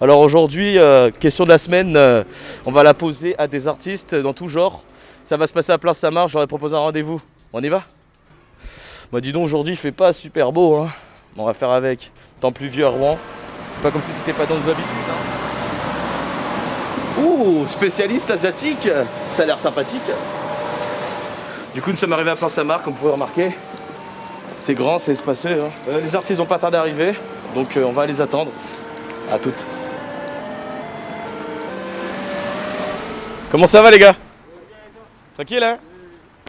Alors aujourd'hui, question de la semaine, on va la poser à des artistes dans tout genre. Ça va se passer à Place Saint-Marc, j'aurais proposé un rendez-vous. On y va? Bah dis donc, aujourd'hui il fait pas super beau, hein. On va faire avec. Temps pluvieux à Rouen. C'est pas comme si c'était pas dans nos habitudes, hein. Ouh, spécialiste asiatique. Ça a l'air sympathique. Du coup, nous sommes arrivés à Place Saint-Marc, comme vous pouvez remarquer. C'est grand, c'est espaceux, hein. Les artistes n'ont pas tardé à arriver, donc on va les attendre. À toutes. Comment ça va les gars? Tranquille hein?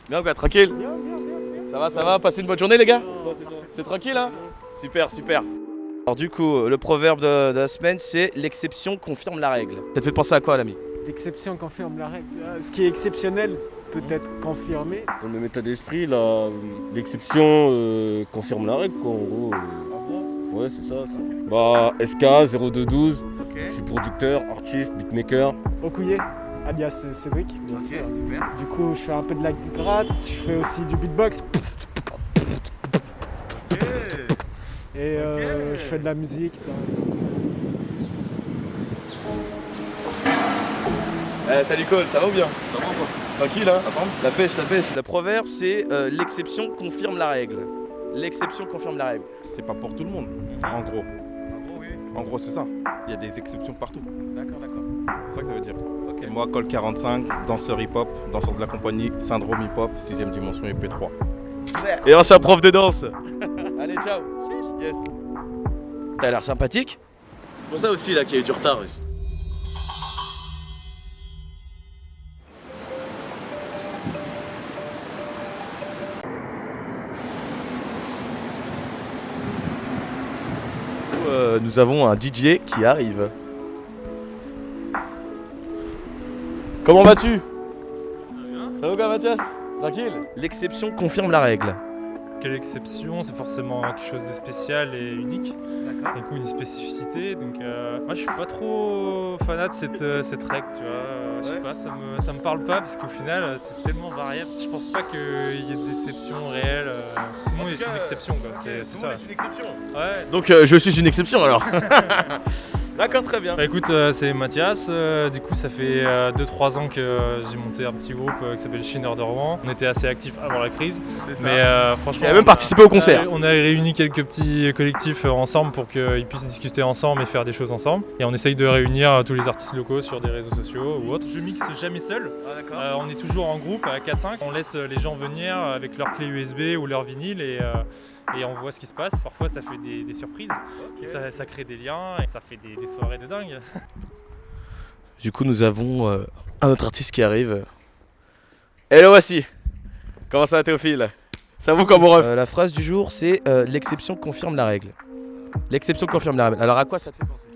Bien quoi, tranquille? Ça va, passez une bonne journée les gars? C'est tranquille hein? Super, super. Alors du coup, le proverbe de la semaine c'est l'exception confirme la règle. Ça te fait penser à quoi l'ami? L'exception confirme la règle. Ce qui est exceptionnel peut être confirmé. Dans le même état d'esprit, l'exception confirme la règle, quoi, en gros. Ouais, c'est ça. Bah, SK 0212, je suis producteur, artiste, beatmaker. Okouye, alias Cédric, bien sûr. Super. Du coup, je fais un peu de la gratte, je fais aussi du beatbox. Et je fais de la musique. Salut Cole, ça va ou bien? Ça va quoi? Tranquille hein? La pêche. Le proverbe c'est l'exception confirme la règle. L'exception confirme la règle. C'est pas pour tout le monde, en gros. En gros, c'est ça. Il y a des exceptions partout. D'accord. C'est ça que ça veut dire. C'est moi, Cole 45, danseur hip-hop, danseur de la compagnie Syndrome Hip-Hop, 6ème dimension et P3. Et ancien prof de danse. Allez, ciao. Yes. T'as l'air sympathique. C'est pour ça aussi là qu'il y a eu du retard. Nous avons un DJ qui arrive. Comment vas-tu? Ça va bien Mathias? Tranquille? L'exception confirme la règle. Quelle exception, c'est forcément quelque chose de spécial et unique. D'accord. Du coup, une spécificité. Donc, moi, je suis pas trop fanat de cette règle, tu vois. Je sais pas, ça me parle pas parce qu'au final, c'est tellement variable. Je pense pas qu'il y ait d'exception réelle. Tout le monde est une exception, quoi. C'est ça. Une exception. Ouais. Donc je suis une exception alors. D'accord, très bien. Bah écoute, c'est Mathias. Du coup, ça fait 2-3 ans que j'ai monté un petit groupe qui s'appelle Chineur de Rouen. On était assez actifs avant la crise, mais franchement, Tu as même participé au concert. On a réuni quelques petits collectifs ensemble pour qu'ils puissent discuter ensemble et faire des choses ensemble. Et on essaye de réunir tous les artistes locaux sur des réseaux sociaux ou autres. Je mixe jamais seul. On est toujours en groupe à 4-5. On laisse les gens venir avec leur clé USB ou leur vinyle et on voit ce qui se passe. Parfois ça fait des surprises, et ça crée des liens et ça fait des soirées de dingue. Du coup, nous avons un autre artiste qui arrive. Et le voici. Comment ça va Théophile? Ça vaut comme mon ref. La phrase du jour c'est l'exception confirme la règle. L'exception confirme la règle. Alors à quoi ça te fait penser?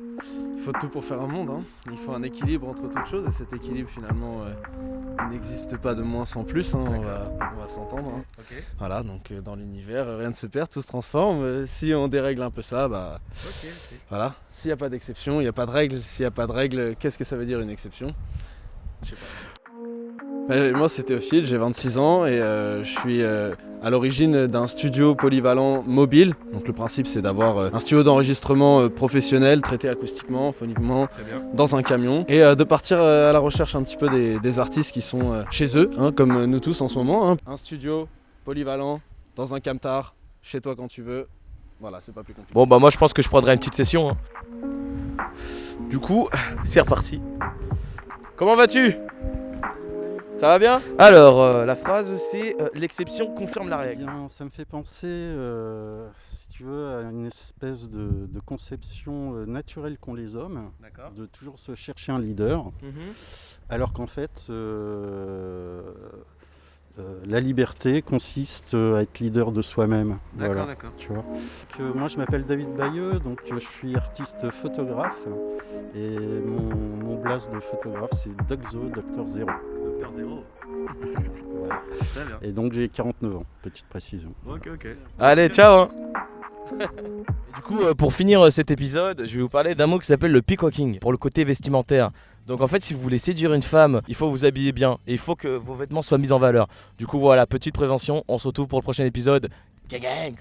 Il faut tout pour faire un monde, hein. Il faut un équilibre entre toutes choses et cet équilibre finalement il n'existe pas de moins sans plus, hein. On va s'entendre, hein. Ok. Voilà, donc dans l'univers rien ne se perd, tout se transforme. Si on dérègle un peu ça, bah voilà. S'il n'y a pas d'exception, il n'y a pas de règle. S'il n'y a pas de règle, qu'est-ce que ça veut dire une exception? Je sais pas. Moi c'est Théophile, j'ai 26 ans et je suis à l'origine d'un studio polyvalent mobile. Donc le principe c'est d'avoir un studio d'enregistrement professionnel, traité acoustiquement, phoniquement, dans un camion. Et de partir à la recherche un petit peu des artistes qui sont chez eux, hein, comme nous tous en ce moment, hein. Un studio polyvalent, dans un camtar, chez toi quand tu veux. Voilà, c'est pas plus compliqué. Bon bah moi je pense que je prendrai une petite session, hein. Du coup, c'est reparti. Comment vas-tu? Ça va bien? Alors, la phrase c'est l'exception confirme la Eh règle. bien, ça me fait penser, si tu veux, à une espèce de conception naturelle qu'ont les hommes, D'accord. de toujours se chercher un leader, alors qu'en fait, la liberté consiste à être leader de soi-même. Voilà, D'accord. tu vois. Moi, je m'appelle David Bayeux, donc je suis artiste photographe, et mon blaze de photographe, c'est Doczo, Docteur Zéro. Docteur Zéro. Voilà. Très bien. Et donc j'ai 49 ans, petite précision. Ok. Allez, ciao hein. Du coup, pour finir cet épisode, je vais vous parler d'un mot qui s'appelle le peacocking, pour le côté vestimentaire. Donc en fait, si vous voulez séduire une femme, il faut vous habiller bien et il faut que vos vêtements soient mis en valeur. Du coup voilà, petite prévention, on se retrouve pour le prochain épisode. Gang!